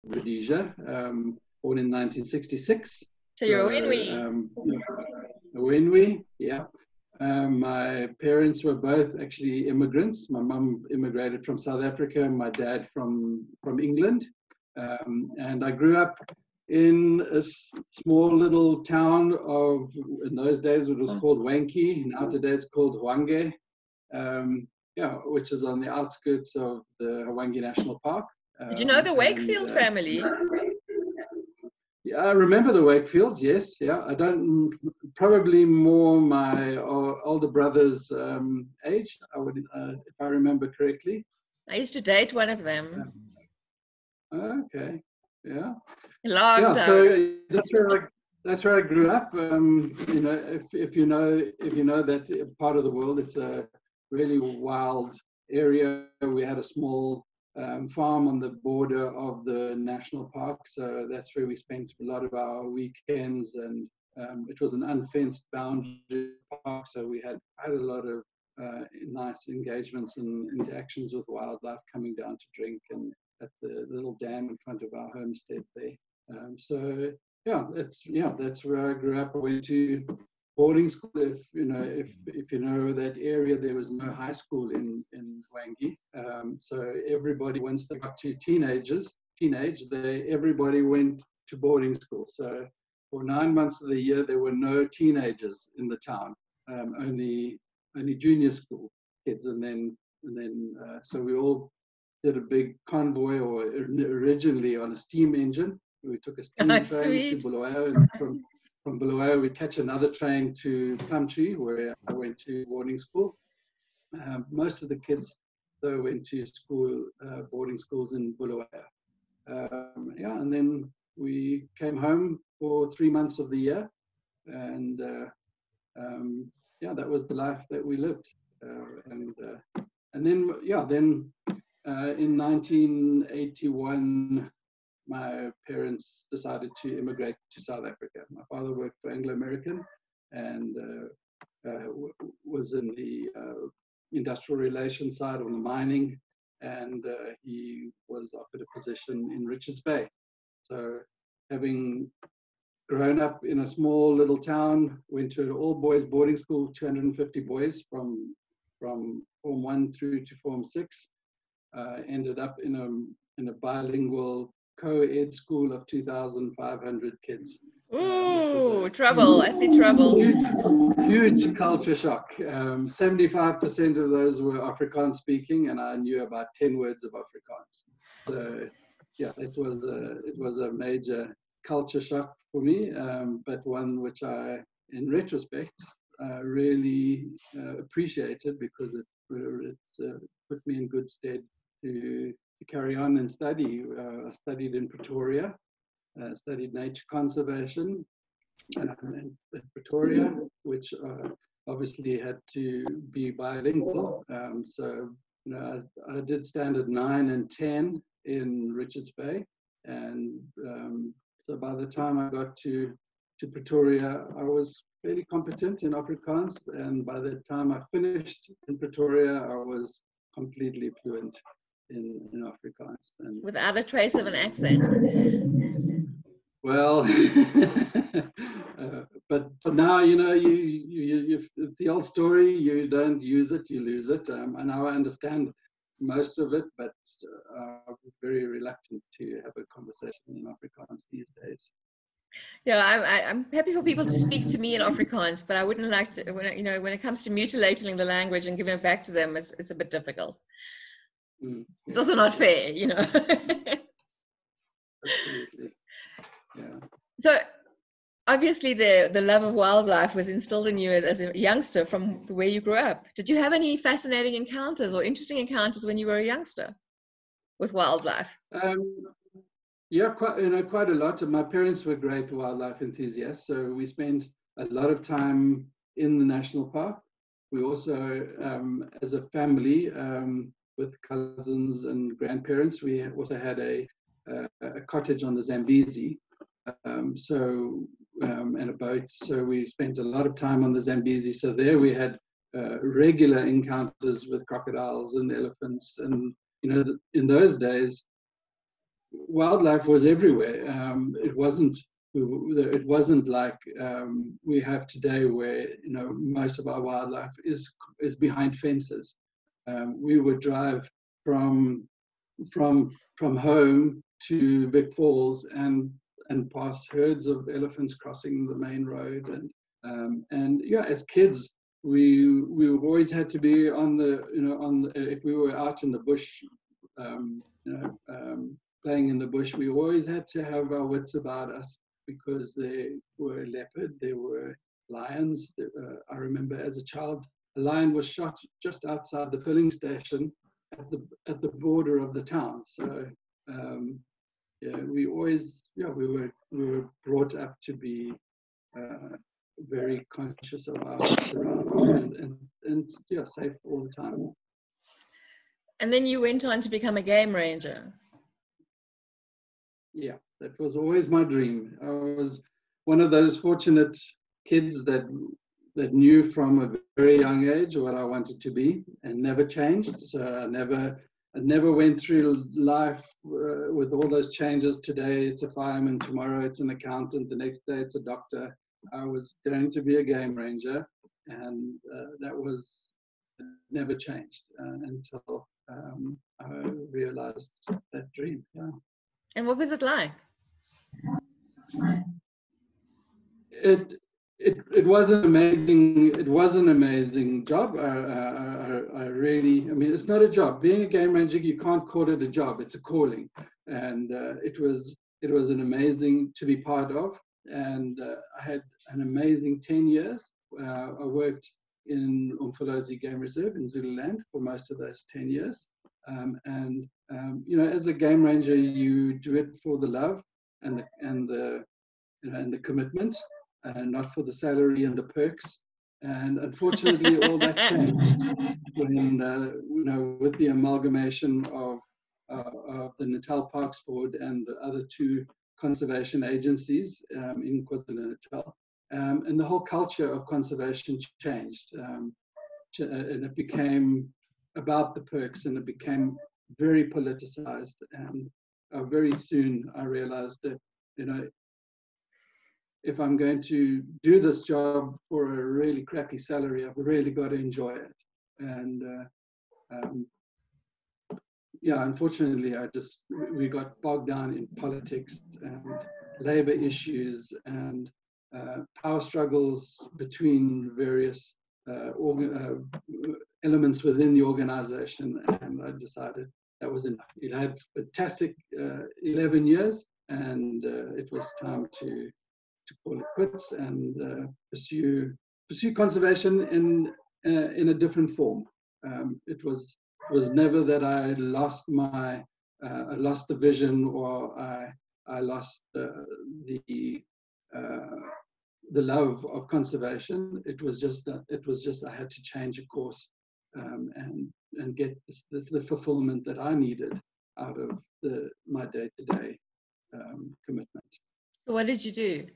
Rhodesia, born in 1966. So you're a Wenwi. A Wenwi, yeah. My parents were both actually immigrants. My mum immigrated from South Africa and my dad from England. And I grew up in a small little town of, in those days it was called Wankie, now today it's called Hwange, which is on the outskirts of the Hwange National Park. Did you know the Wakefield family? Yeah, I remember the Wakefields, yes. Yeah, I don't, probably more my older brother's age, I would, if I remember correctly. I used to date one of them. Okay, yeah. Long time. So that's where I grew up. You know, if you know that part of the world, it's a really wild area. We had a small farm on the border of the national park, so that's where we spent a lot of our weekends, and it was an unfenced boundary park, so we had a lot of nice engagements and interactions with wildlife, coming down to drink and at the little dam in front of our homestead there. So that's where I grew up. I went to boarding school. If you know that area, there was no high school in Hwange. So everybody, once they got to teenage, everybody went to boarding school. So for 9 months of the year, there were no teenagers in the town, only junior school kids, and then so we all did a big convoy, or originally on a steam engine. We took a steam train to Bulawayo, and from Bulawayo we'd catch another train to Plumtree, where I went to boarding school. Most of the kids, though, went to school, boarding schools in Bulawayo. And then we came home for 3 months of the year, and that was the life that we lived. And then in 1981, my parents decided to immigrate to South Africa. My father worked for Anglo American and was in the industrial relations side, on the mining, and he was offered a position in Richards Bay. So, having grown up in a small little town, went to an all-boys boarding school, 250 boys from Form 1 through to Form 6. Ended up in a bilingual co-ed school of 2,500 kids. Ooh, trouble! I see trouble. Huge culture shock. 75% of those were Afrikaans speaking, and I knew about 10 words of Afrikaans. So, yeah, it was a major culture shock for me, but one which I, in retrospect, really appreciated, because it put me in good stead to carry on and study. I studied in Pretoria, studied nature conservation in Pretoria, which obviously had to be bilingual. So I did standard 9 and 10 in Richards Bay, and so by the time I got to Pretoria, I was fairly competent in Afrikaans, and by the time I finished in Pretoria, I was completely fluent in Afrikaans. And without a trace of an accent. Well, but now, you the old story, you don't use it, you lose it. And now I understand most of it, but I'm very reluctant to have a conversation in Afrikaans these days. Yeah, I'm happy for people to speak to me in Afrikaans, but I wouldn't like to, when it comes to mutilating the language and giving it back to them, it's a bit difficult. It's also not fair, Absolutely. Yeah. So obviously the love of wildlife was instilled in you as a youngster from the way you grew up. Did you have any fascinating encounters or interesting encounters when you were a youngster with wildlife? Yeah, quite a lot. My parents were great wildlife enthusiasts, so we spent a lot of time in the national park. We also, as a family, with cousins and grandparents, we also had a cottage on the Zambezi, and a boat. So we spent a lot of time on the Zambezi. So there we had regular encounters with crocodiles and elephants, and in those days, wildlife was everywhere. It wasn't like we have today, where most of our wildlife is behind fences. We would drive from home to Vic Falls and pass herds of elephants crossing the main road, and yeah, as kids we always had to be on the if we were out in the bush, playing in the bush, we always had to have our wits about us, because there were leopard, there were lions. I remember as a child, a lion was shot just outside the filling station at the border of the town. So yeah, we were brought up to be very conscious of our surroundings, and yeah, safe all the time. And then you went on to become a game ranger. Yeah, that was always my dream. I was one of those fortunate kids that knew from a very young age what I wanted to be, and never changed. So I never went through life with all those changes. Today it's a fireman, tomorrow it's an accountant, the next day it's a doctor. I was going to be a game ranger, and that was never changed until I realized that dream. Yeah. And what was it like? It was an amazing job. I really, I mean, it's not a job. Being a game ranger, you can't call it a job. It's a calling, and it was an amazing to be part of. And I had an amazing 10 years. I worked in Umfolozi Game Reserve in Zululand for most of those 10 years. As a game ranger, you do it for the love and the commitment, and not for the salary and the perks. And unfortunately, all that changed when, with the amalgamation of the Natal Parks Board and the other two conservation agencies in KwaZulu-Natal, and the whole culture of conservation changed, and it became about the perks, and it became very politicized. And very soon I realized that, if I'm going to do this job for a really crappy salary, I've really got to enjoy it. And yeah, unfortunately, we got bogged down in politics and labor issues and power struggles between various elements within the organization. And I decided that was enough. It had fantastic 11 years, and it was time to call it quits and pursue conservation in a different form. It was never that I lost the vision, or I lost the love of conservation. It was just I had to change a course, and get the fulfillment that I needed out of my day-to-day commitment. So what did you do?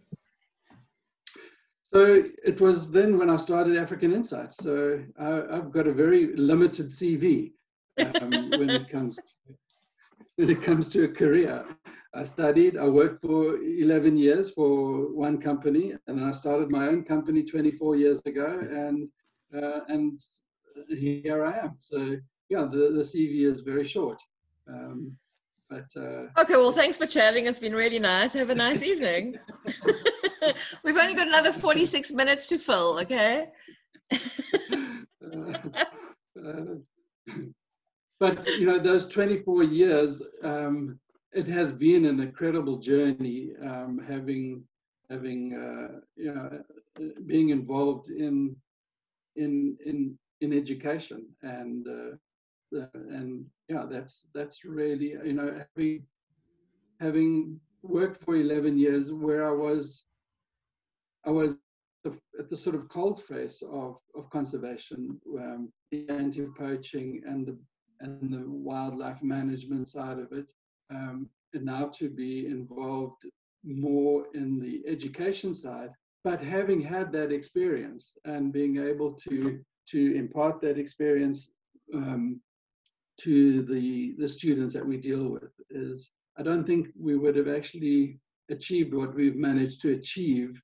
So it was then when I started African Insights. So I've got a very limited CV when it comes to a career. I worked for 11 years for one company, and then I started my own company 24 years ago, and here I am. So yeah, the CV is very short. Okay, well, thanks for chatting. It's been really nice. Have a nice evening. We've only got another 46 minutes to fill, okay? But those 24 years, it has been an incredible journey, being involved in education, and yeah, that's really, having worked for 11 years, where I was at the sort of cold face of conservation, the anti-poaching and the wildlife management side of it, and now to be involved more in the education side, but having had that experience and being able to impart that experience to the students that we deal with I don't think we would have actually achieved what we've managed to achieve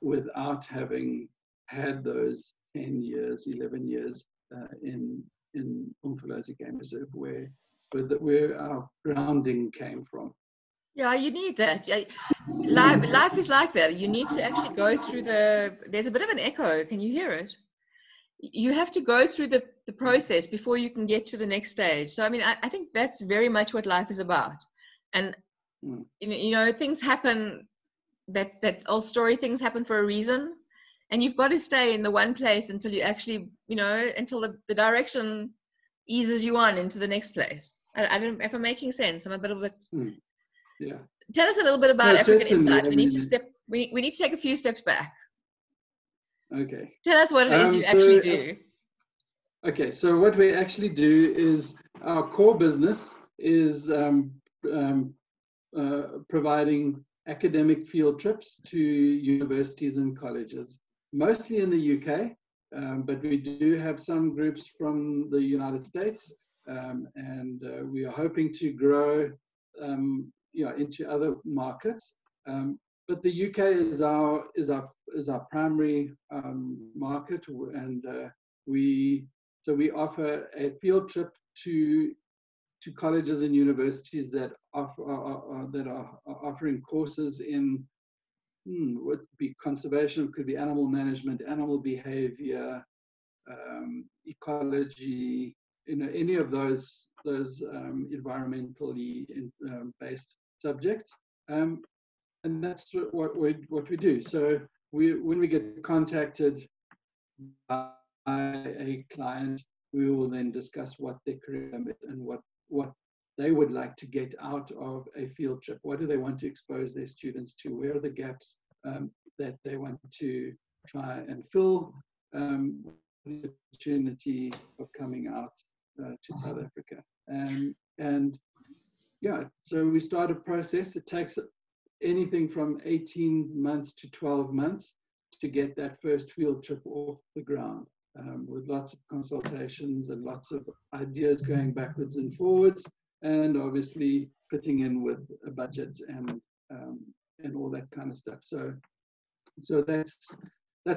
without having had those 10 years, 11 years in Umfolozi Game Reserve, where our grounding came from. Yeah, you need that. Life is like that. You need to actually go through there's a bit of an echo. Can you hear it? You have to go through the process before you can get to the next stage. So, I mean, I think that's very much what life is about. And, you know, things happen, that old story, things happen for a reason. And you've got to stay in the one place until you actually, you know, until the direction eases you on into the next place. I don't know if I'm making sense. I'm a bit of a... Yeah. Tell us a little bit about African Insight. We need to take a few steps back. Okay. Tell us what it is you actually do. Okay, so what we actually do is our core business is providing academic field trips to universities and colleges, mostly in the UK, but we do have some groups from the United States, and we are hoping to grow into other markets. But the UK is our primary market, and we offer a field trip to colleges and universities that are offering courses in what would be conservation, could be animal management, animal behavior, ecology, any of those environmentally based subjects. And that's what we do. So when we get contacted by a client, we will then discuss what their curriculum is and what they would like to get out of a field trip. What do they want to expose their students to? Where are the gaps that they want to try and fill? The opportunity of coming out to South Africa. And yeah, so we start a process. It takes anything from 18 months to 12 months to get that first field trip off the ground, with lots of consultations and lots of ideas going backwards and forwards, and obviously fitting in with a budget and all that kind of stuff. So that's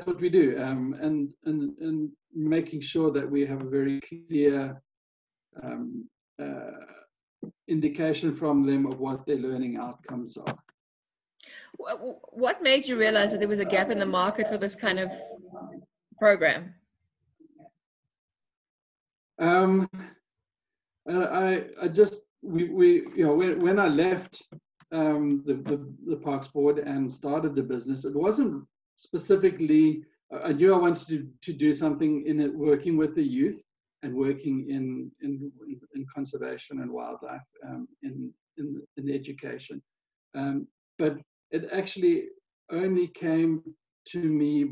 what we do, and making sure that we have a very clear indication from them of what their learning outcomes are. What made you realize that there was a gap in the market for this kind of program? When I left the Parks Board and started the business, it wasn't specifically, I knew I wanted to do something in it, working with the youth and working in conservation and wildlife, in education. But it actually only came to me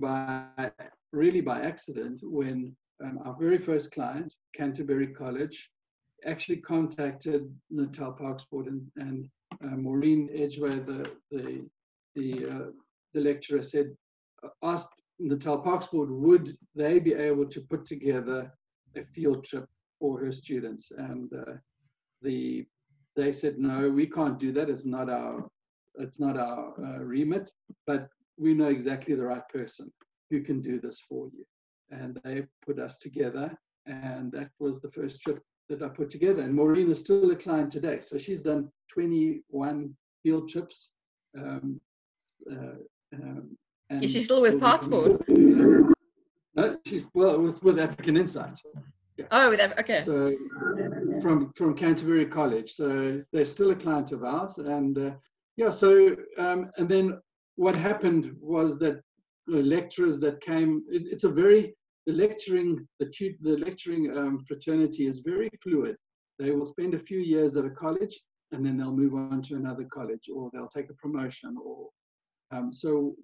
really by accident when our very first client, Canterbury College, actually contacted Natal Parks Board, and Maureen Edgway, the lecturer, asked Natal Parks Board, would they be able to put together a field trip for her students? And they said, no, we can't do that. It's not our remit, but we know exactly the right person who can do this for you. And they put us together, and that was the first trip that I put together. And Maureen is still a client today. So she's done 21 field trips. Is she still with Parks Board? No, she's with African Insight. Yeah. Oh, with okay. So from Canterbury College. So they're still a client of ours, and yeah. So and then what happened was that the lecturers that came, the lecturing fraternity is very fluid. They will spend a few years at a college, and then they'll move on to another college, or they'll take a promotion, or so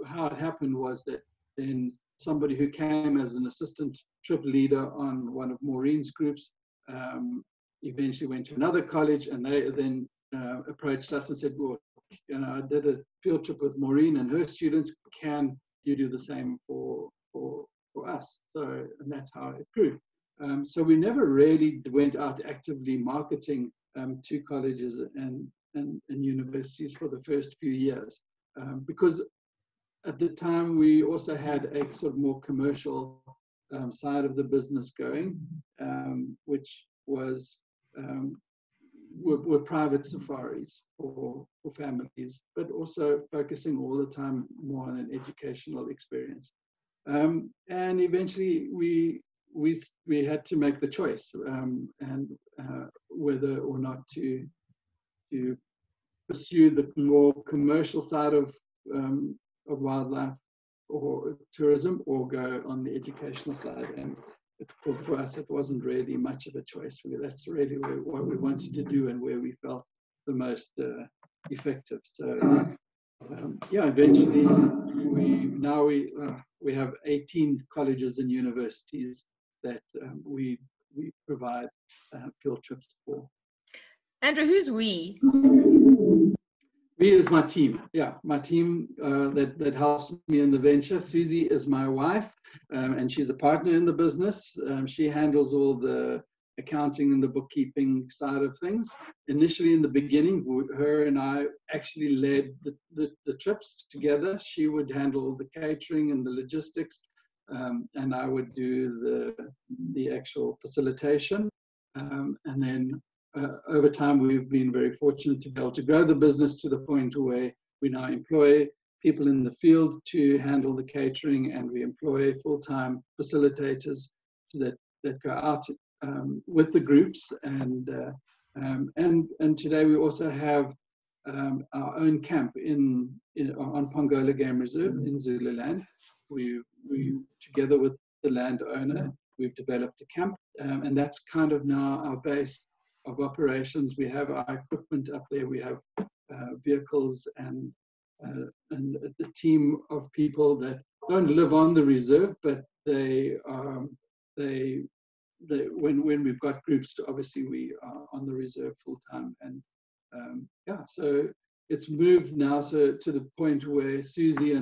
how it happened was that then somebody who came as an assistant trip leader on one of Maureen's groups eventually went to another college, and they then approached us and said, well, I did a field trip with Maureen and her students. Can you do the same for us? So, and that's how it grew. So we never really went out actively marketing two colleges and universities for the first few years, because at the time we also had a sort of more commercial side of the business going, which was were private safaris for families, but also focusing all the time more on an educational experience. And eventually we had to make the choice, and whether or not to pursue the more commercial side of wildlife or tourism, or go on the educational side. And for us, it wasn't really much of a choice. That's really what we wanted to do and where we felt the most effective. So yeah, eventually we have 18 colleges and universities that we provide field trips for. Andrew, who's we? We is my team. Yeah, my team that helps me in the venture. Susie is my wife, and she's a partner in the business. She handles all the accounting and the bookkeeping side of things. Initially, in the beginning, her and I actually led the trips together. She would handle the catering and the logistics, and I would do the actual facilitation. And then over time, we've been very fortunate to be able to grow the business to the point where we now employ people in the field to handle the catering, and we employ full-time facilitators that go out with the groups. And today we also have our own camp on Pongola Game Reserve in Zululand. We together with the landowner, we've developed a camp, and that's kind of now our base of operations. We have our equipment up there. We have vehicles and a team of people that don't live on the reserve, but when we've got groups, obviously we are on the reserve full time. And yeah, so it's moved now to the point where Susie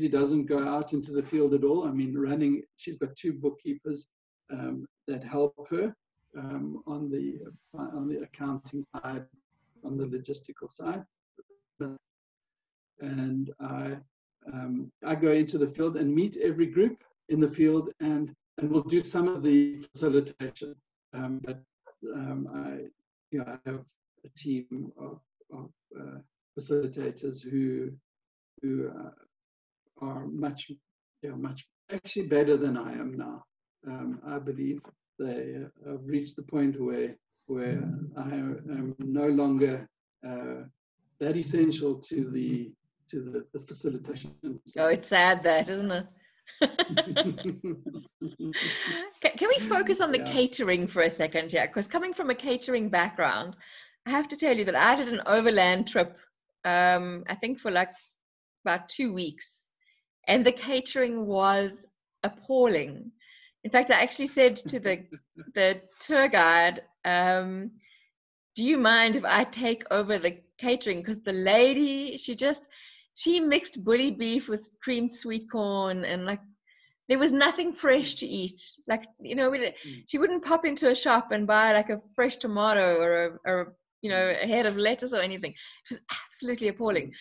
doesn't go out into the field at all. I mean, she's got two bookkeepers that help her on the accounting side, on the logistical side, and I go into the field and meet every group in the field, and we'll do some of the facilitation. But I have a team of facilitators who are much actually better than I am now. I believe they have reached the point where I am no longer that essential to the facilitation. Oh, it's sad that, isn't it? Can we focus on the catering for a second here? Because coming from a catering background, I have to tell you that I did an overland trip, I think for like about 2 weeks, and the catering was appalling. In fact, I actually said to the tour guide, do you mind if I take over the catering? Because the lady, she mixed bully beef with creamed sweet corn, and like there was nothing fresh to eat. Like, she wouldn't pop into a shop and buy like a fresh tomato or a head of lettuce or anything. It was absolutely appalling.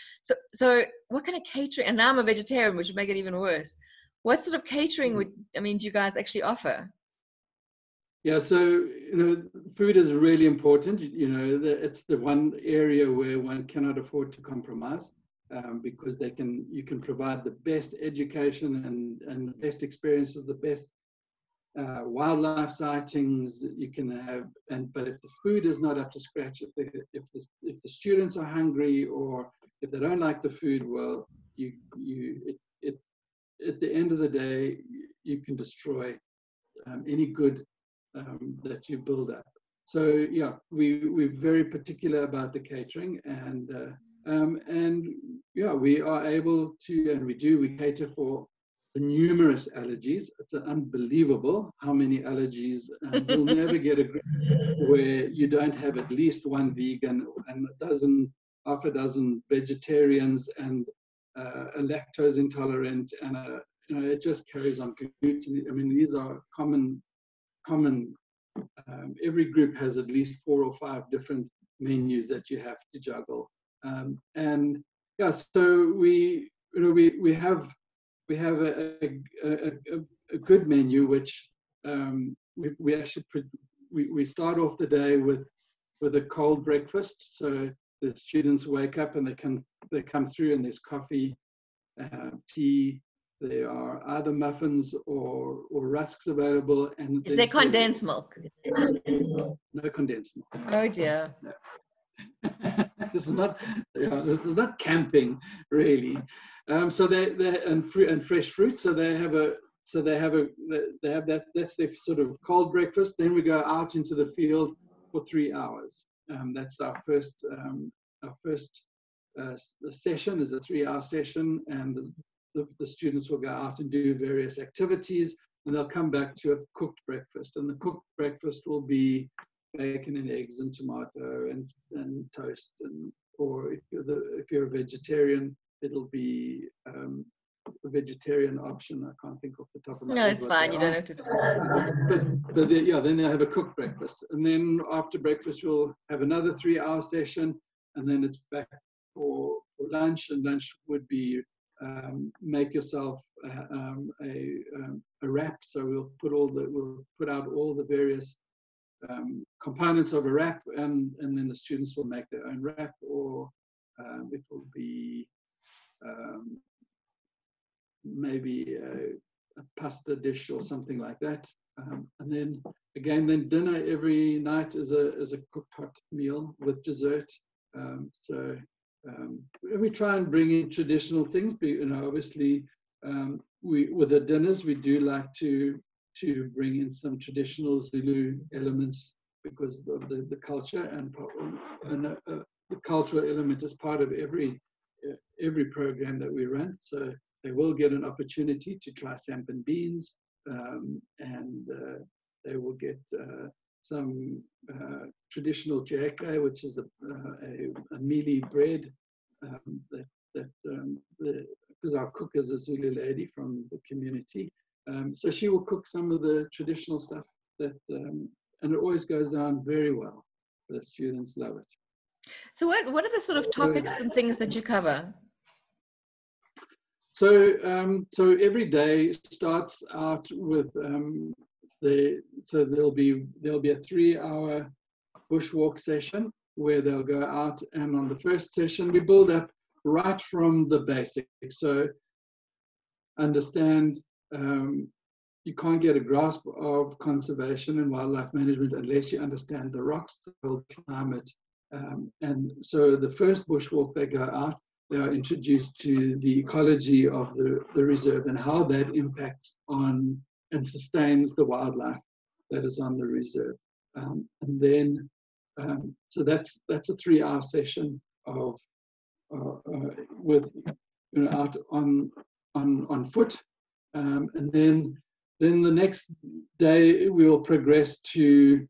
So what kind of catering? And now I'm a vegetarian, which would make it even worse. What sort of catering do you guys actually offer? Yeah, so food is really important. It's the one area where one cannot afford to compromise, because you can provide the best education and the best experiences, the best wildlife sightings that you can have. But if the food is not up to scratch, if the students are hungry, or if they don't like the food, well, at the end of the day, you can destroy any good that you build up. So yeah, we're very particular about the catering, and yeah, we are able to, and we cater for the numerous allergies. It's unbelievable how many allergies. You'll never get a group where you don't have at least one vegan and half a dozen vegetarians and a lactose intolerant, and it just carries on. I mean, these are common every group has at least 4 or 5 different menus that you have to juggle. And yeah, so we have a good menu, which we actually we start off the day with a cold breakfast. So the students wake up and they come through, and there's coffee, tea. There are either muffins or rusks available. And is there condensed milk? No condensed milk. Oh dear. No. This is not camping, really. So and fresh fruit. So they have that. That's their sort of cold breakfast. Then we go out into the field for 3 hours. That's our first session is a 3-hour session, and the students will go out and do various activities, and they'll come back to a cooked breakfast. And the cooked breakfast will be bacon and eggs and tomato and toast, or if you're a vegetarian, it'll be a vegetarian option. I can't think off the top of my head. No, it's fine. You don't have to. But then they have a cooked breakfast, and then after breakfast we'll have another 3-hour session, and then it's back for lunch. And lunch would be make yourself a wrap. So we'll put out all the various components of a wrap, and then the students will make their own wrap, or it will be maybe a pasta dish or something like that. And then again, dinner every night is a cooked hot meal with dessert. So we try and bring in traditional things. But, obviously, with the dinners, we do like to bring in some traditional Zulu elements because of the culture, and the cultural element is part of every program that we run. So they will get an opportunity to try sampan beans, and they will get some traditional jeke, which is a mealy bread because our cook is a Zulu lady from the community. So she will cook some of the traditional stuff and it always goes down very well. The students love it. So what are the sort of topics and things that you cover? So every day starts out with there'll be a 3-hour bushwalk session where they'll go out, and on the first session we build up right from the basics. So understand you can't get a grasp of conservation and wildlife management unless you understand the rocks, the climate. And so the first bushwalk they go out, they are introduced to the ecology of the reserve and how that impacts on and sustains the wildlife that is on the reserve. And then, so that's a 3-hour session of with out on foot, and then the next day we will progress to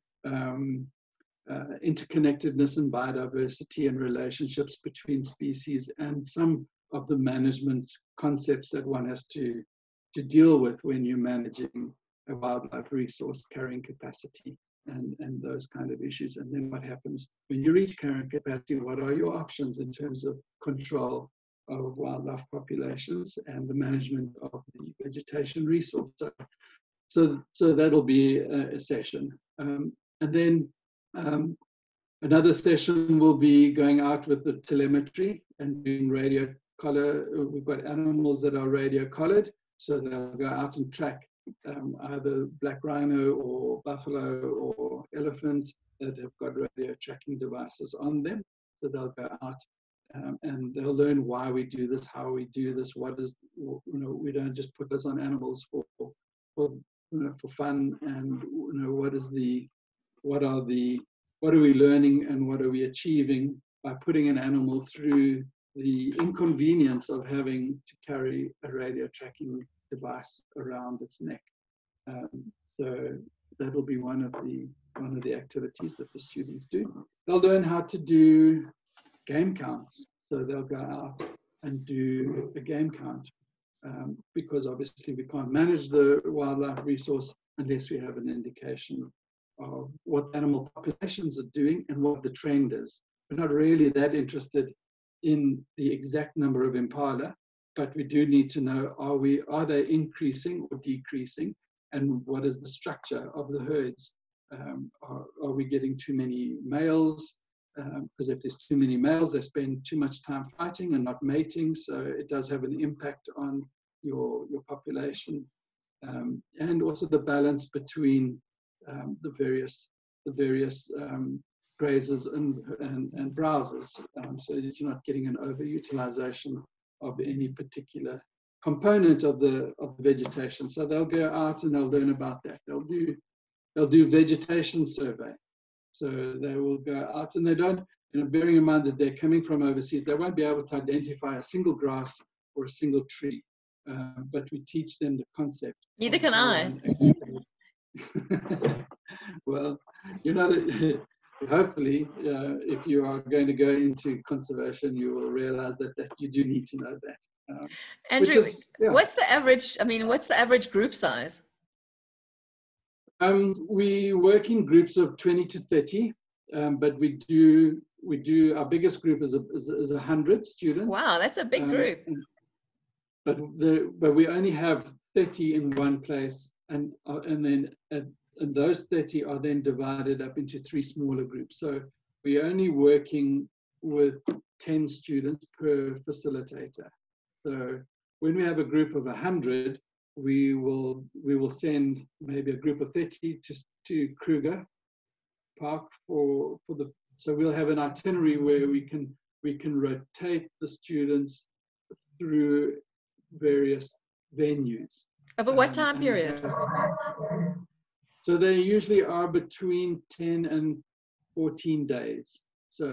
interconnectedness and biodiversity and relationships between species, and some of the management concepts that one has to deal with when you're managing a wildlife resource carrying capacity and those kind of issues. And then what happens when you reach carrying capacity? What are your options in terms of control of wildlife populations and the management of the vegetation resource? So that'll be a session. And then another session will be going out with the telemetry and doing radio collar. We've got animals that are radio collared, so they'll go out and track either black rhino or buffalo or elephant that have got radio tracking devices on them. So they'll go out and they'll learn why we do this, how we do this, what is, we don't just put this on animals for fun, and what are we learning and what are we achieving by putting an animal through the inconvenience of having to carry a radio tracking device around its neck. So that'll be one of the activities that the students do. They'll learn how to do game counts. So they'll go out and do a game count, because obviously we can't manage the wildlife resource unless we have an indication what animal populations are doing and what the trend is. We're not really that interested in the exact number of impala, but we do need to know, are they increasing or decreasing, and what is the structure of the herds? Are we getting too many males? Because if there's too many males, they spend too much time fighting and not mating, so it does have an impact on your population. And also the balance between the various grazers and browsers, so that you're not getting an overutilization of any particular component of the vegetation. So they'll go out and they'll learn about that. They'll do vegetation survey. So they will go out, and they don't, bearing in mind that they're coming from overseas, they won't be able to identify a single grass or a single tree. But we teach them the concept. Neither can I. Well, hopefully, if you are going to go into conservation, you will realize that you do need to know that. Andrew, what's the average? I mean, what's the average group size? We work in groups of 20 to 30, but we do our biggest group is 100 students. Wow, that's a big group. But we only have 30 in one place, and those 30 are then divided up into 3 smaller groups. So we're only working with 10 students per facilitator. So when we have a group of 100, we will send maybe a group of 30 to Kruger Park for the. So we'll have an itinerary where we can rotate the students through various venues. Over what time period? So they usually are between 10 and 14 days. So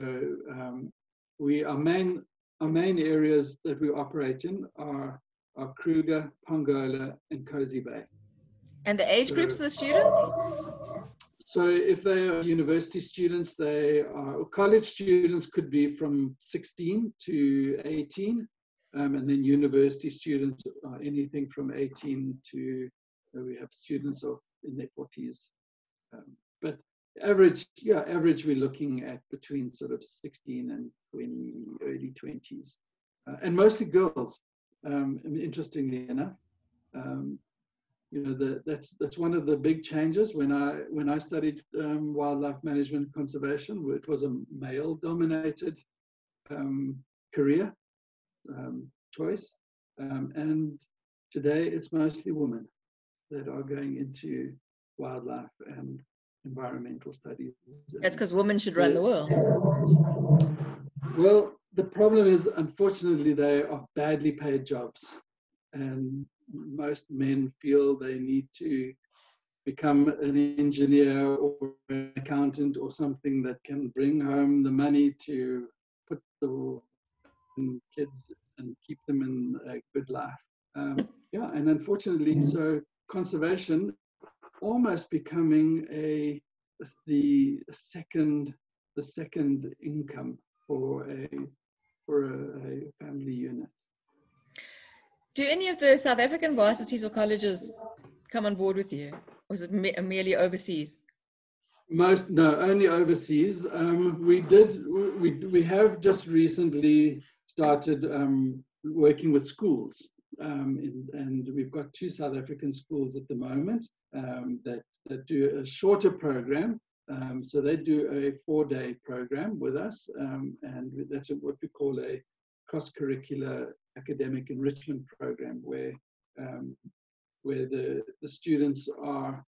our main areas that we operate in are Kruger, Pongola, and Cozy Bay. And the age groups of the students? So if they are university students, college students could be from 16 to 18. And then university students are anything from 18 to, we have students in their 40s. But average, we're looking at between sort of 16 and 20, early 20s. And mostly girls, interestingly enough. That's one of the big changes. When I studied wildlife management conservation, it was a male-dominated career. Choice, and today it's mostly women that are going into wildlife and environmental studies. That's because women should run the world. Well, the problem is, unfortunately, they are badly paid jobs, and most men feel they need to become an engineer or an accountant or something that can bring home the money to put the kids and keep them in a good life. And unfortunately, so conservation almost becoming the second income for a family unit. Do any of the South African varsities or colleges come on board with you, or is it merely overseas? Only overseas. We have just recently started working with schools, and we've got 2 South African schools at the moment that do a shorter program. So they do a 4-day program with us, and that's what we call a cross-curricular academic enrichment program, where the students are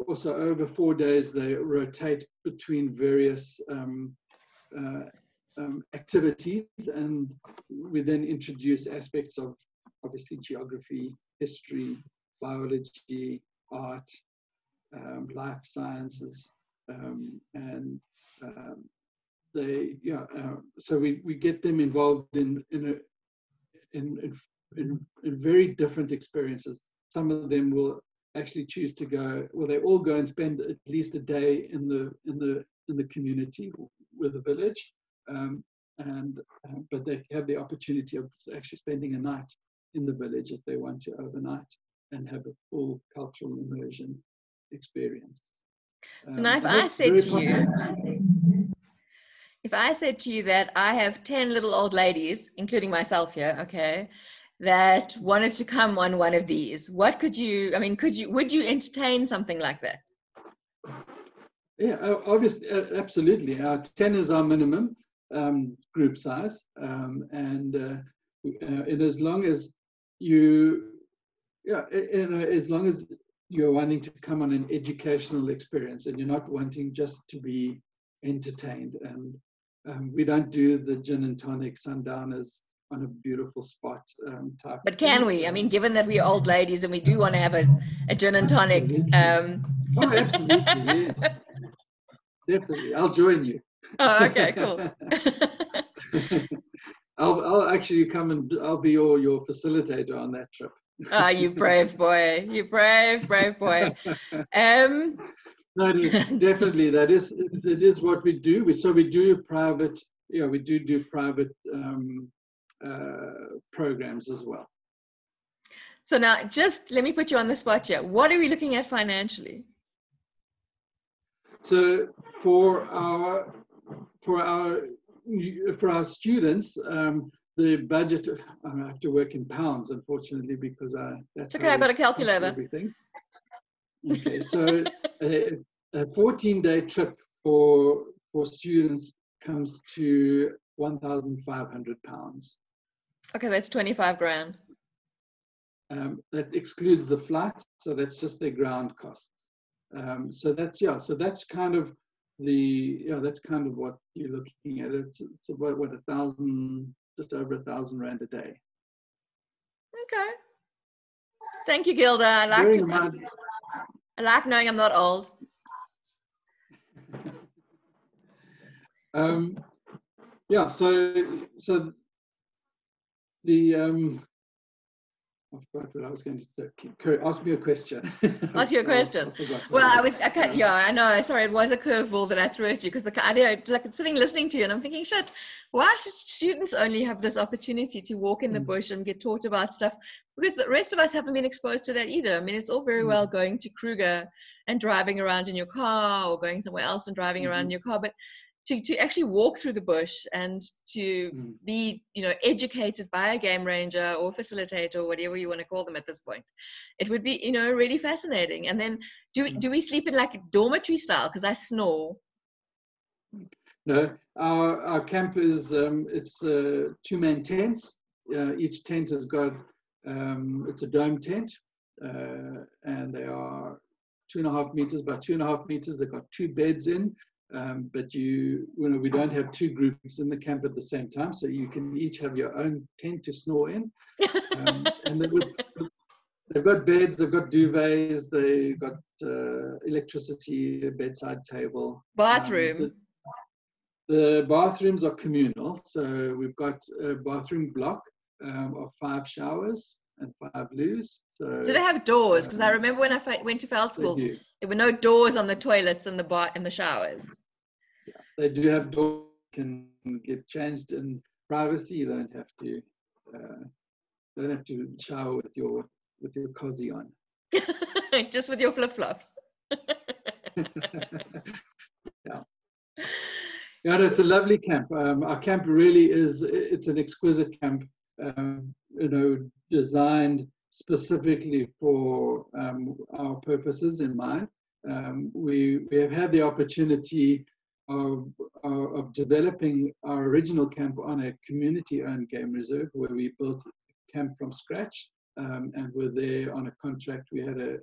also over 4 days. They rotate between various activities, and we then introduce aspects of obviously geography, history, biology, art, life sciences, and so we get them involved in very different experiences. Some of them will actually choose to go, well, they all go and spend at least a day in the community with the village, but they have the opportunity of actually spending a night in the village if they want to overnight and have a full cultural immersion experience. So now if And I that's said very to popular. you, if I said to you that I have 10 little old ladies, including myself here, okay, that wanted to come on one of these, what could you, I mean, would you entertain something like that? Yeah, obviously, absolutely. 10 is our minimum group size. And as long as you, yeah, as long as you're wanting to come on an educational experience and you're not wanting just to be entertained. And we don't do the gin and tonic sundowners on a beautiful spot type But can things. we? I mean, given that we're old ladies and we do want to have a gin and tonic. Absolutely. Oh, absolutely, yes. Definitely. I'll join you. Oh, okay, cool. I'll actually come and I'll be your facilitator on that trip. Ah, you brave boy. You brave boy. No, definitely that is it is what we do. We do private, we do private programs as well. So now just let me put you on the spot here. What are we looking at financially? So for our students, the budget, I have to work in pounds, unfortunately, because that's It's okay, I got a calculator. Everything. Okay, so a 14-day trip for students comes to £1,500. Okay, that's 25 grand. That excludes the flight, so that's just their ground costs. So that's kind of that's kind of what you're looking at. It's about what, just over £1,000 a day. Okay. Thank you, Gilda. I like knowing I'm not old. Yeah. So the I forgot what I was going to say. Ask me a question. Ask you a question. Well, I know. Sorry, it was a curveball that I threw at you because the idea, it's like sitting listening to you, and I'm thinking, shit, why should students only have this opportunity to walk in the bush and get taught about stuff? Because the rest of us haven't been exposed to that either. I mean, it's all very well going to Kruger and driving around in your car, or going somewhere else and driving around in your car, but to actually walk through the bush and to be, educated by a game ranger or facilitator or whatever you want to call them at this point, it would be, really fascinating. And then do we sleep in like a dormitory style? Because I snore. No, our camp is it's 2-man tents. Each tent has got it's a dome tent, and they are 2.5 meters by 2.5 meters. They've got 2 beds in. But we don't have 2 groups in the camp at the same time, so you can each have your own tent to snore in. And they've got beds, they've got duvets, they've got electricity, a bedside table. Bathroom. The bathrooms are communal, so we've got a bathroom block of 5 showers and 5 loos. So, do they have doors? Because I remember when I went to Feld School, there were no doors on the toilets and the showers. Yeah, they do have doors. Can get changed in privacy. You don't have to shower with your cozy on. Just with your flip-flops. Yeah. Yeah, it's a lovely camp. Our camp really it's an exquisite camp, designed specifically for our purposes in mind. We have had the opportunity of developing our original camp on a community-owned game reserve, where we built a camp from scratch, and were there on a contract. We had a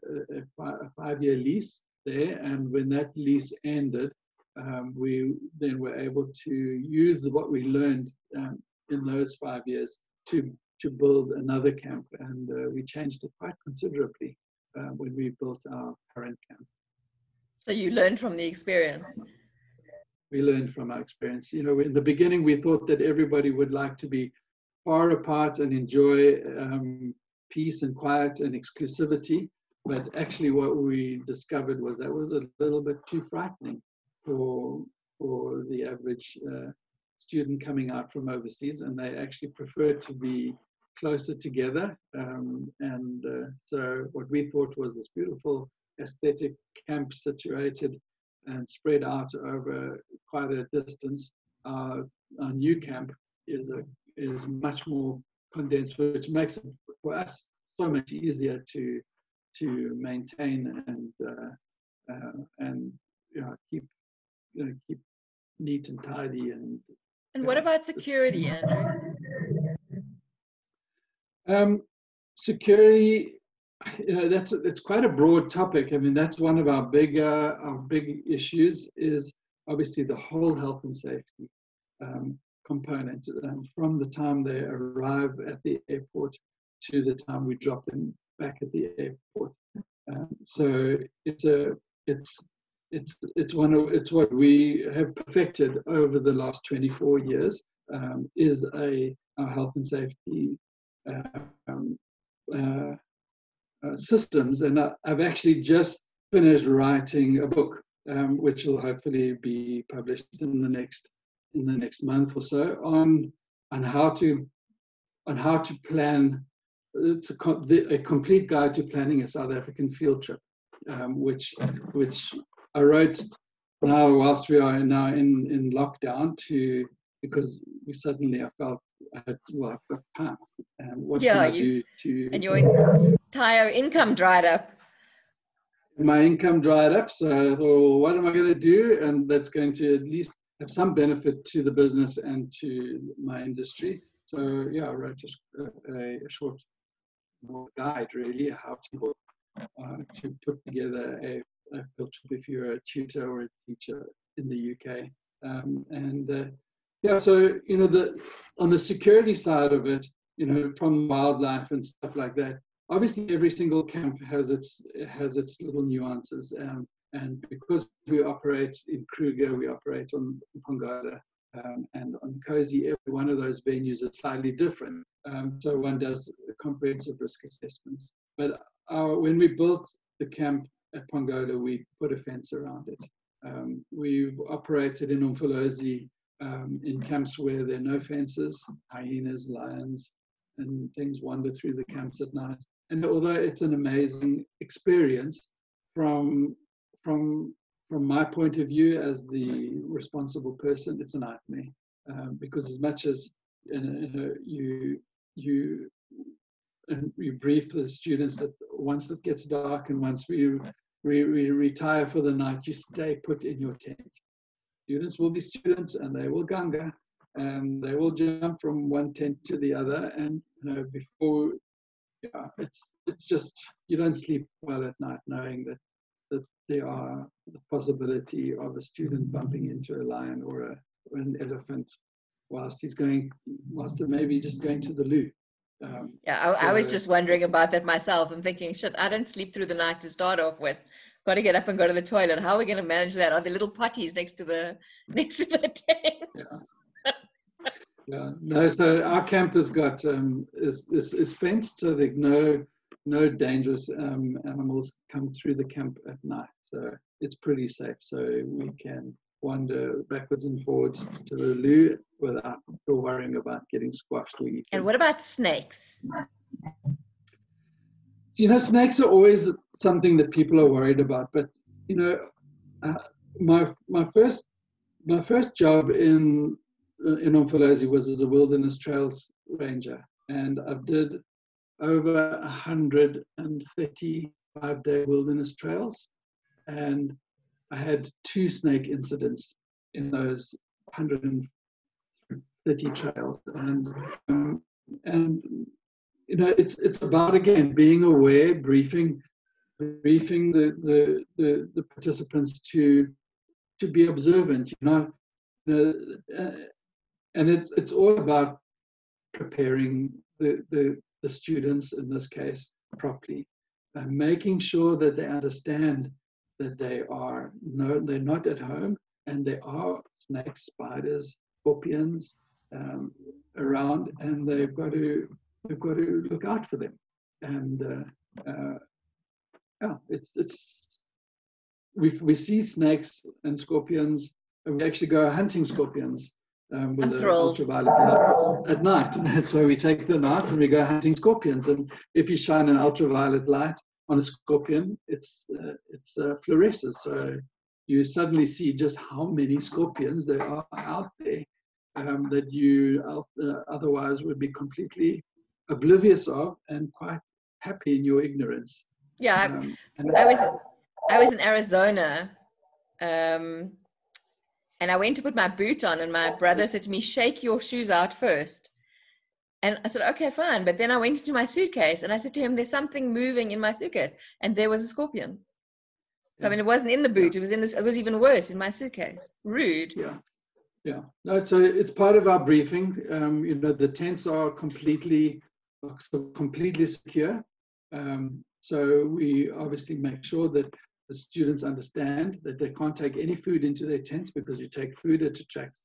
5-year lease there, and when that lease ended, we then were able to use what we learned in those 5 years to build another camp, and we changed it quite considerably when we built our current camp. So you learned from the experience. We learned from our experience. In the beginning, we thought that everybody would like to be far apart and enjoy peace and quiet and exclusivity. But actually, what we discovered was that was a little bit too frightening for the average student coming out from overseas, and they actually prefer to be closer together. So what we thought was this beautiful aesthetic camp situated and spread out over quite a distance. Our new camp is much more condensed, which makes it for us so much easier to maintain and keep neat and tidy. And what about security, Andrew? Security, that's quite a broad topic. I mean, that's one of our big issues, is obviously the whole health and safety component, from the time they arrive at the airport to the time we drop them back at the airport. So it's what we have perfected over the last 24 years, is our health and safety systems. And I've actually just finished writing a book, which will hopefully be published in the next month or so, on how to plan. It's a complete guide to planning a South African field trip, which I wrote now whilst we are now in lockdown, because we suddenly, I felt I've got time. What can I do to? And your entire income dried up. My income dried up, so I thought, well, what am I going to do? And that's going to at least have some benefit to the business and to my industry. So yeah, I wrote just a short guide, really, how to put together a field trip if you're a tutor or a teacher in the UK. So on the security side of it, from wildlife and stuff like that, obviously every single camp has its little nuances, and because we operate in Kruger, we operate on Pongola, and on Cozy, every one of those venues is slightly different. So one does comprehensive risk assessments. But when we built the camp at Pongola, we put a fence around it. We've operated in Umfolozi in camps where there are no fences. Hyenas, lions, and things wander through the camps at night. And although it's an amazing experience, from my point of view as the responsible person, it's a nightmare, because as much as you brief the students that once it gets dark and once we retire for the night, you stay put in your tent. Students will be students, and they will ganga, and they will jump from one tent to the other, and it's just, you don't sleep well at night knowing that there are the possibility of a student bumping into a lion or an elephant whilst they're maybe just going to the loo. I was just wondering about that myself. I'm thinking, shit, I don't sleep through the night to start off with. Got to get up and go to the toilet. How are we going to manage that? Are there little potties next to the tents? No, so our camp has got is fenced, so there no dangerous animals come through the camp at night. So it's pretty safe. So we can wander backwards and forwards to the loo without worrying about getting squashed or eaten. And what about snakes? Snakes are always something that people are worried about. But my first job in Umfolozi was as a wilderness trails ranger, and I did over 130 5-day wilderness trails, and I had 2 snake incidents in those 130 trails, and it's about, again, being aware, briefing the participants to be observant, and it's all about preparing the students in this case properly, making sure that they understand that they're not at home, and there are snakes, spiders, scorpions around, and they've got to look out for them. And we see snakes and scorpions, and we actually go hunting scorpions with an ultraviolet light at night. So we take the night and we go hunting scorpions, and if you shine an ultraviolet light on a scorpion, it's fluoresces, so you suddenly see just how many scorpions there are out there that you otherwise would be completely oblivious of and quite happy in your ignorance. Yeah, I was in Arizona, and I went to put my boot on, and my brother said to me, "Shake your shoes out first." And I said, "Okay, fine." But then I went into my suitcase, and I said to him, "There's something moving in my suitcase," and there was a scorpion. So I mean, it wasn't in the boot; it was in this. It was even worse in my suitcase. Rude. Yeah. No, so it's part of our briefing. You know, the tents are completely secure. So we obviously make sure that the students understand that they can't take any food into their tents, because you take food, it attracts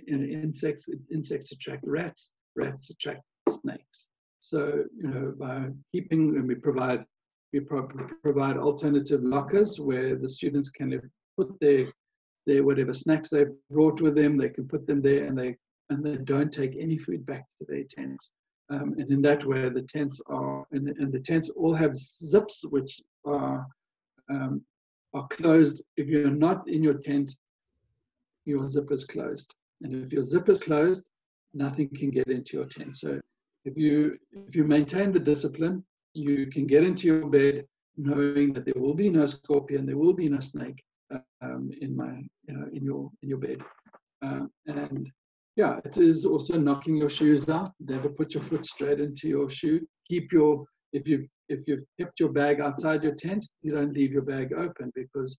insects. Insects attract rats. Rats attract snakes. So, you know, by keeping, and we provide alternative lockers where the students can put their whatever snacks they've brought with them. They can put them there, and they don't take any food back to their tents. And in that way, the tents are, and the tents all have zips, which are closed. If you're not in your tent, your zip is closed. And if your zip is closed, nothing can get into your tent. So if you maintain the discipline, you can get into your bed knowing that there will be no scorpion, there will be no snake in your bed. And yeah, it is also knocking your shoes out. Never put your foot straight into your shoe. If you've kept your bag outside your tent, you don't leave your bag open, because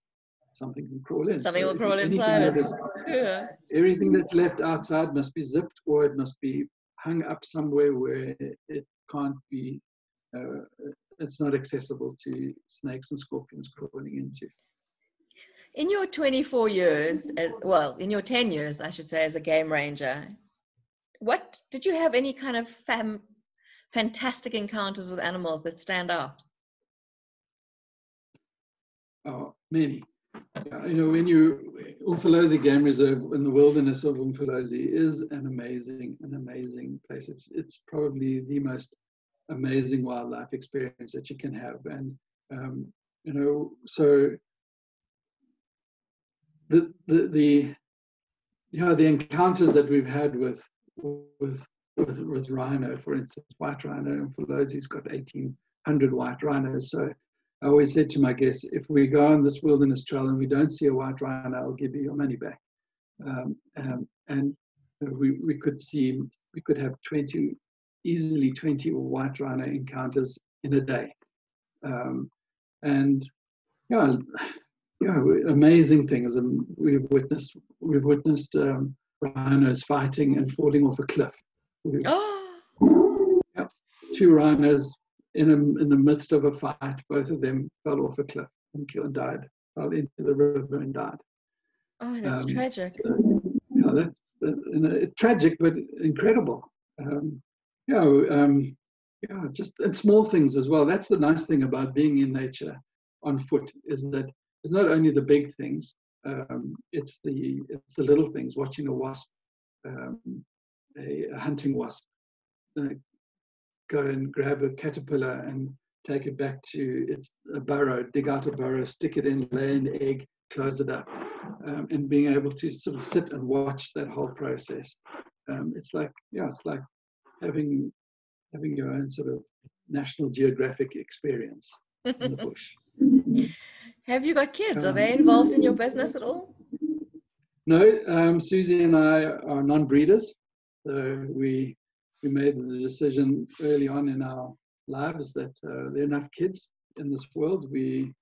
something can crawl in. Something will crawl inside it. Yeah. Everything that's left outside must be zipped, or it must be hung up somewhere where it can't be. It's not accessible to snakes and scorpions crawling into. In your 24 years, well, in your 10 years, I should say, as a game ranger, what did you have any kind of fantastic encounters with animals that stand out? Oh, many. You know, Umfolozi Game Reserve in the wilderness of Umfolozi is an amazing place. It's probably the most amazing wildlife experience that you can have. And you know, so the encounters that we've had with rhino, for instance, white rhino. Umfolozi's got 1,800 white rhinos. So I always said to my guests, if we go on this wilderness trail and we don't see a white rhino, I'll give you your money back. And we could have easily 20 white rhino encounters in a day. And amazing things. And we've witnessed rhinos fighting and falling off a cliff. Two rhinos in the midst of a fight, both of them fell off a cliff and died, fell into the river and died. Oh, that's tragic. That's tragic, but incredible. Just and small things as well. That's the nice thing about being in nature on foot, is that it's not only the big things, it's the little things. Watching a wasp, a hunting wasp, go and grab a caterpillar and take it back to its burrow, dig out a burrow, stick it in, lay an egg, close it up, and being able to sort of sit and watch that whole process. It's like having your own sort of National Geographic experience in the bush. Have you got kids? Are they involved in your business at all? No, Susie and I are non-breeders. So we made the decision early on in our lives that there are enough kids in this world. We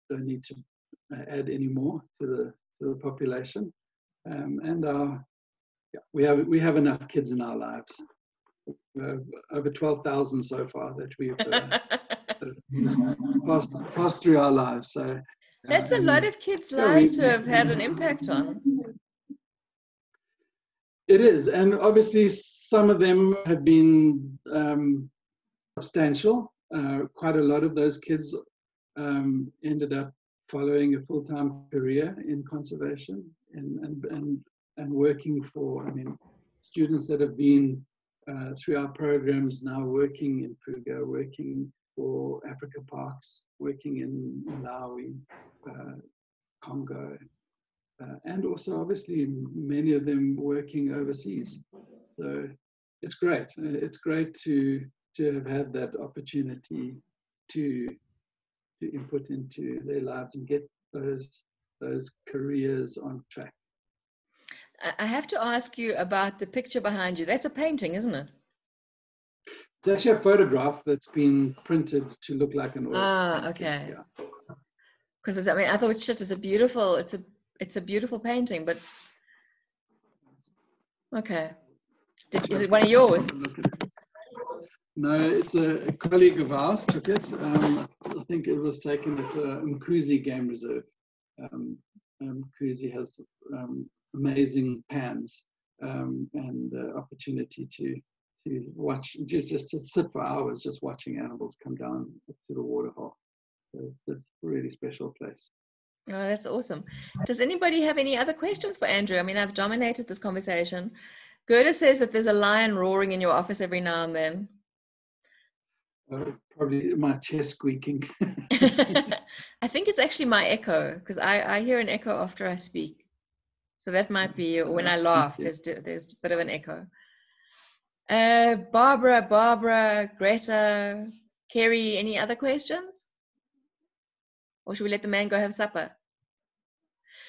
don't need to add any more to the population, and we have enough kids in our lives. Over 12,000 so far that we've passed through our lives. So that's a lot of kids' lives to have had an impact on. It is, and obviously some of them have been substantial. Quite a lot of those kids ended up following a full-time career in conservation and working for, students that have been through our programs now working in Kruger, working for Africa Parks, working in Malawi, Congo, and also obviously many of them working overseas. So it's great. It's great to have had that opportunity to input into their lives and get those careers on track. I have to ask you about the picture behind you. That's a painting, isn't it? It's actually a photograph that's been printed to look like an oil painting. Okay. Yeah. Because I mean, I thought, shit, it's a beautiful painting, but okay. Is it one of yours? No, it's a colleague of ours took it. I think it was taken at Mkuzi Game Reserve. Mkuzi has amazing pans and opportunity to watch, just to sit for hours just watching animals come down to the waterhole. So it's a really special place. Oh, that's awesome. Does anybody have any other questions for Andrew? I mean, I've dominated this conversation. Gerda says that there's a lion roaring in your office every now and then. Probably my chest squeaking. I think it's actually my echo, because I hear an echo after I speak. So that might be when I laugh, there's a bit of an echo. Barbara, Greta, Kerry, any other questions? Or should we let the man go have supper?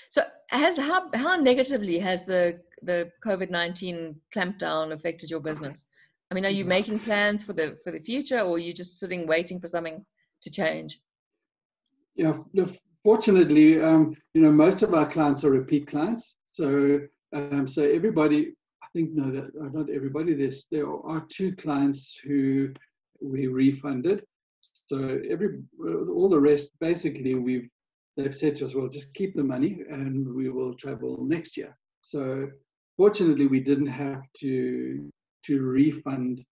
So how negatively has the COVID-19 clampdown affected your business? I mean, are you making plans for the future, or are you just sitting waiting for something to change? Yeah, fortunately, most of our clients are repeat clients. So everybody, I think, no, that not everybody. There are 2 clients who we refunded. So all the rest, basically, they've said to us, well, just keep the money and we will travel next year. So fortunately, we didn't have to refund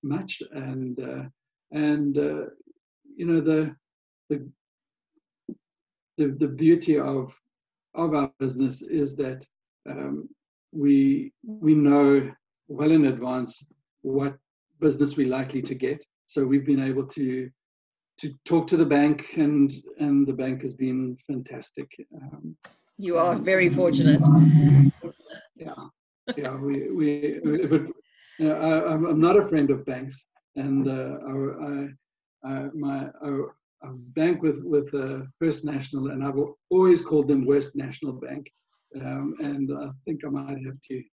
much, and the beauty of our business is that we know well in advance what business we're likely to get. So we've been able to talk to the bank, and the bank has been fantastic. You are very fortunate. Yeah. I'm not a friend of banks, and I bank with First National, and I've always called them Worst National Bank, and I think I might have to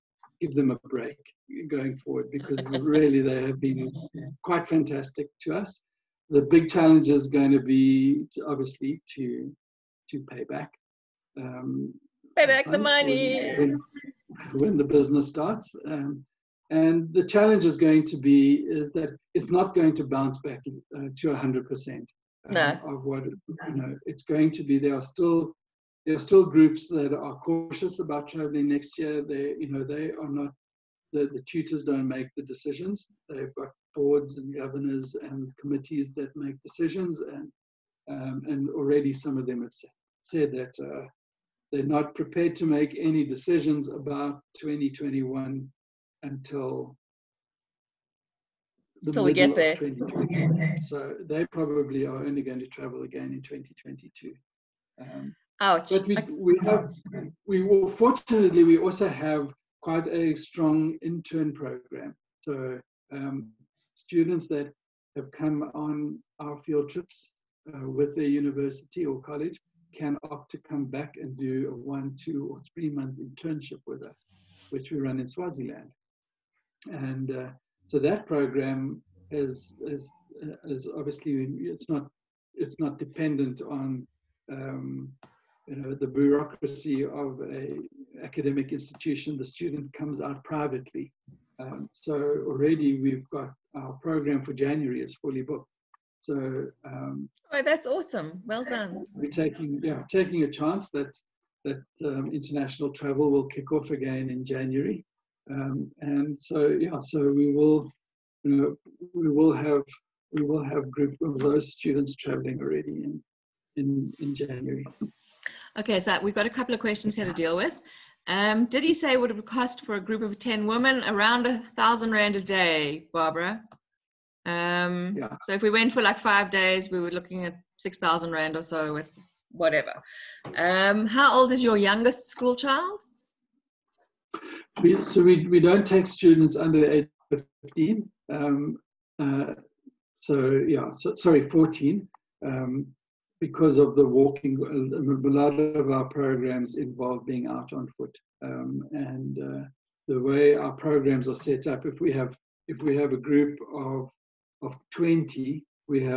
give them a break going forward, because really they have been quite fantastic to us. The big challenge is going to be obviously to pay back. Pay back the money when the business starts, and the challenge is going to be is that it's not going to bounce back to 100% of what it's going to be. There are still groups that are cautious about traveling next year. They are not. The tutors don't make the decisions. They've got boards and governors and committees that make decisions, and already some of them have said that they're not prepared to make any decisions about 2021 until we get there. 2020. So they probably are only going to travel again in 2022. Ouch. But fortunately, we also have quite a strong intern program. So students that have come on our field trips with their university or college can opt to come back and do a 1, 2, or 3 month internship with us, which we run in Swaziland. And so that program is obviously it's not dependent on the bureaucracy of a academic institution. The student comes out privately. So already we've got our program for January is fully booked. So that's awesome. Well done. We're taking a chance that international travel will kick off again in January, and so we will have group of those students traveling already in January. Okay, so we've got a couple of questions here to deal with. Did he say what it would cost for a group of 10 women? Around 1,000 Rand a day, Barbara. So if we went for like 5 days, we were looking at 6,000 Rand or so with whatever. How old is your youngest school child? We don't take students under the age of 15. Sorry, 14. Because of the walking, a lot of our programs involve being out on foot. And the way our programs are set up, if we have a group of 20, we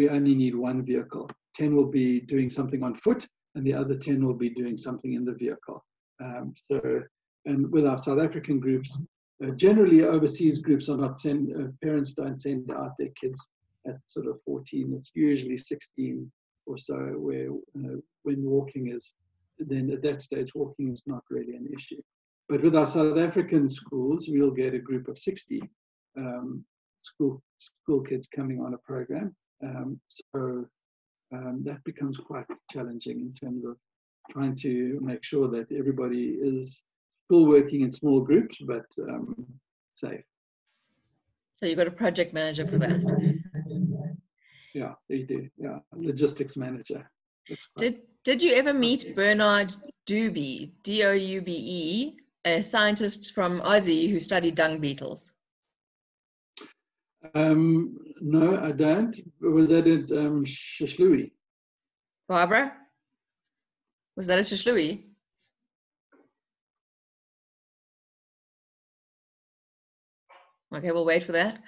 only need one vehicle. 10 will be doing something on foot, and the other 10 will be doing something in the vehicle. And with our South African groups, generally overseas groups are not parents don't send out their kids at sort of 14. It's usually 16 or so, where when walking is, then at that stage walking is not really an issue. But with our South African schools, we'll get a group of 60 school kids coming on a program. That becomes quite challenging in terms of trying to make sure that everybody is still working in small groups, but safe. So you've got a project manager for that. Yeah, you do. Yeah, logistics manager. Did you ever meet Bernard Dube, D-O-U-B-E, a scientist from Aussie who studied dung beetles? No, I don't. Was that at Shishlewi? Barbara? Was that at Shishlewi? Okay, we'll wait for that.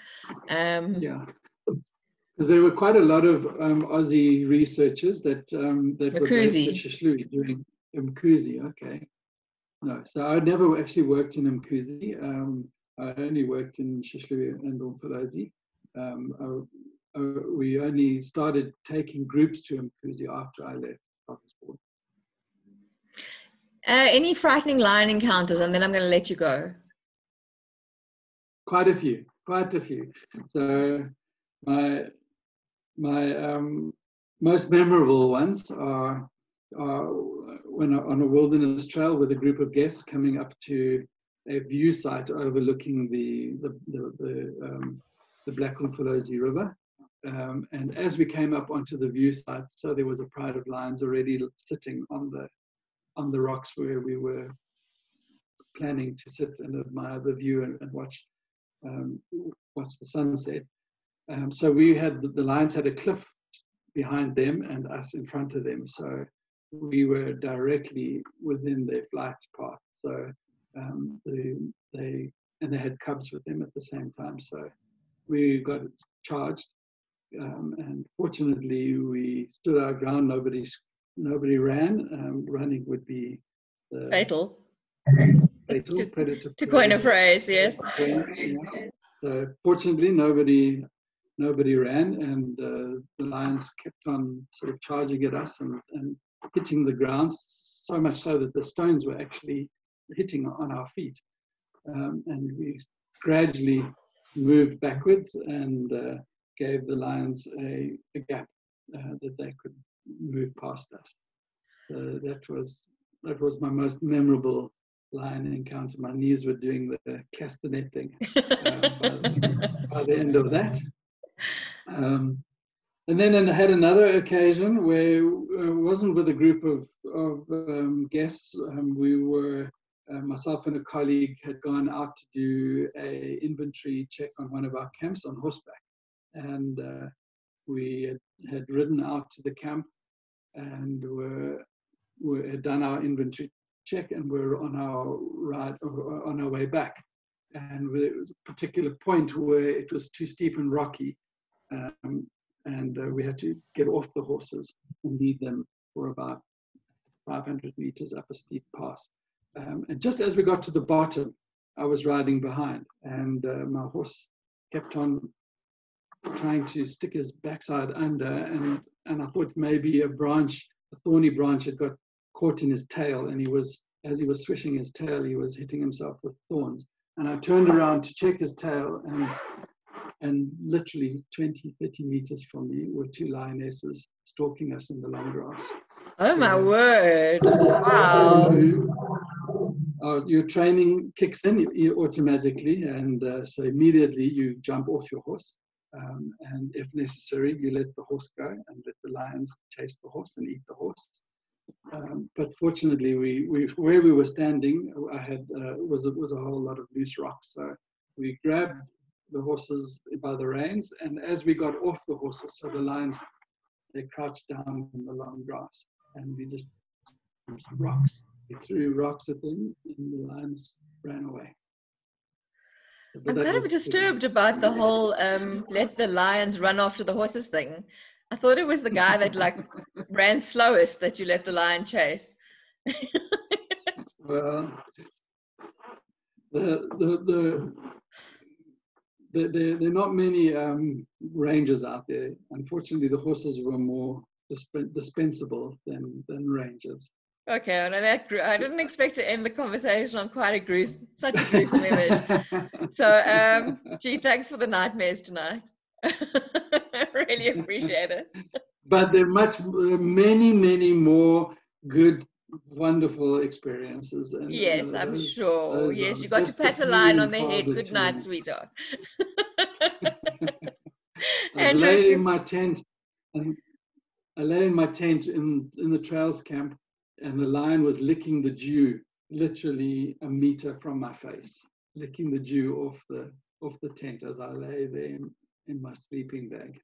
Yeah, because there were quite a lot of Aussie researchers that were based at Shishlewi doing Mkuzi. Okay, no, so I never actually worked in Mkuzi. I only worked in Shishlewi and Umfolozi. We only started taking groups to Mkuzi after I left Oxford. Any frightening lion encounters, and then I'm going to let you go. Quite a few. So my most memorable ones are when on a wilderness trail with a group of guests coming up to a view site overlooking the Black Umfolozi River. And as we came up onto the view site, so there was a pride of lions already sitting on the rocks where we were planning to sit and admire the view and watch the sunset. So the lions had a cliff behind them and us in front of them. So we were directly within their flight path. So they had cubs with them at the same time. So we got charged, and fortunately we stood our ground. Nobody ran. Running would be fatal. Predator. To coin a phrase, yes. Yeah. So fortunately, nobody ran, and the lions kept on sort of charging at us and hitting the ground, so much so that the stones were actually hitting on our feet. And we gradually moved backwards and gave the lions a gap that they could move past us. So that was my most memorable lion encounter. My knees were doing the castanet thing by the end of that. And then I had another occasion where it wasn't with a group of guests. We were, myself and a colleague had gone out to do a inventory check on one of our camps on horseback. And we had ridden out to the camp and had done our inventory check, and we're on our ride, on our way back. And there was a particular point where it was too steep and rocky, and we had to get off the horses and lead them for about 500 meters up a steep pass. And just as we got to the bottom, I was riding behind, and my horse kept on trying to stick his backside under, and I thought maybe a thorny branch had got caught in his tail, and as he was swishing his tail, he was hitting himself with thorns. And I turned around to check his tail, and literally 20, 30 meters from me were two lionesses stalking us in the long grass. Oh my word! Wow. Your training kicks in automatically, and so immediately you jump off your horse. and if necessary, you let the horse go and let the lions chase the horse and eat the horse. But fortunately, where we were standing, I had was a whole lot of loose rocks. So we grabbed the horses by the reins, and as we got off the horses, so the lions, they crouched down in the long grass, and we just rocks. We threw rocks at them, and the lions ran away. I'm kind of disturbed about the whole let the lions run after the horses thing. I thought it was the guy that like ran slowest that you let the lion chase. Well, there are not many rangers out there. Unfortunately, the horses were more dispensable than rangers. Okay, well, I didn't expect to end the conversation on quite such a gruesome image. So, gee, thanks for the nightmares tonight. I really appreciate it. But there are many more good, wonderful experiences. And, yes, I'm sure. Yes, you got to pat a lion on the head. Good night, sweetheart. I lay in my tent, and I lay in my tent in the trails camp, and the lion was licking the dew, literally a meter from my face, licking the dew off the tent as I lay there in my sleeping bag.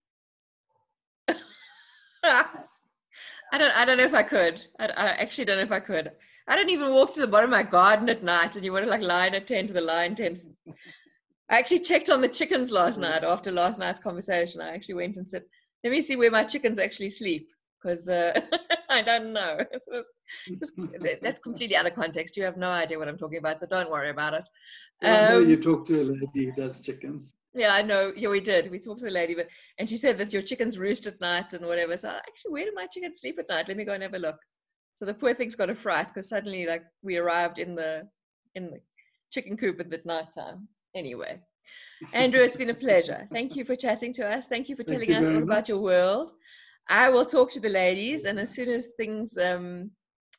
I don't know if I could. I actually don't know if I could. I don't even walk to the bottom of my garden at night, and you want to like lie in a tent with a lion tent. I actually checked on the chickens last night after last night's conversation. I actually went and said, let me see where my chickens actually sleep, because I don't know. That's completely out of context. You have no idea what I'm talking about, so don't worry about it. I know you talked to a lady who does chickens. Yeah, I know. Yeah, we did. We talked to the lady, and she said that your chickens roost at night and whatever. So actually, where do my chickens sleep at night? Let me go and have a look. So the poor thing's got a fright because suddenly, like, we arrived in the chicken coop at night time. Anyway, Andrew, it's been a pleasure. Thank you for chatting to us. Thank you for telling us all about your world. I will talk to the ladies, and as soon as things,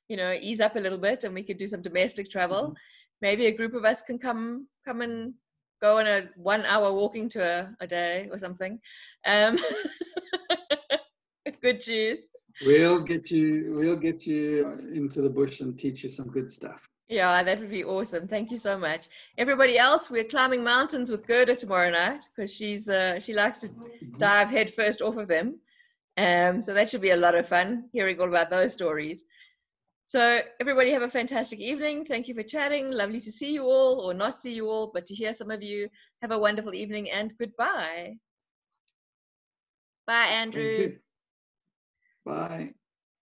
ease up a little bit, and we could do some domestic travel, maybe a group of us can come and go on a 1 hour walking tour a day or something. Good cheers. We'll get you into the bush and teach you some good stuff. Yeah, that would be awesome. Thank you so much. Everybody else, we're climbing mountains with Gerda tomorrow night because she likes to dive head first off of them. So that should be a lot of fun, hearing all about those stories. So everybody have a fantastic evening. Thank you for chatting. Lovely to see you all, or not see you all, but to hear some of you. Have a wonderful evening and goodbye. Bye, Andrew. Bye.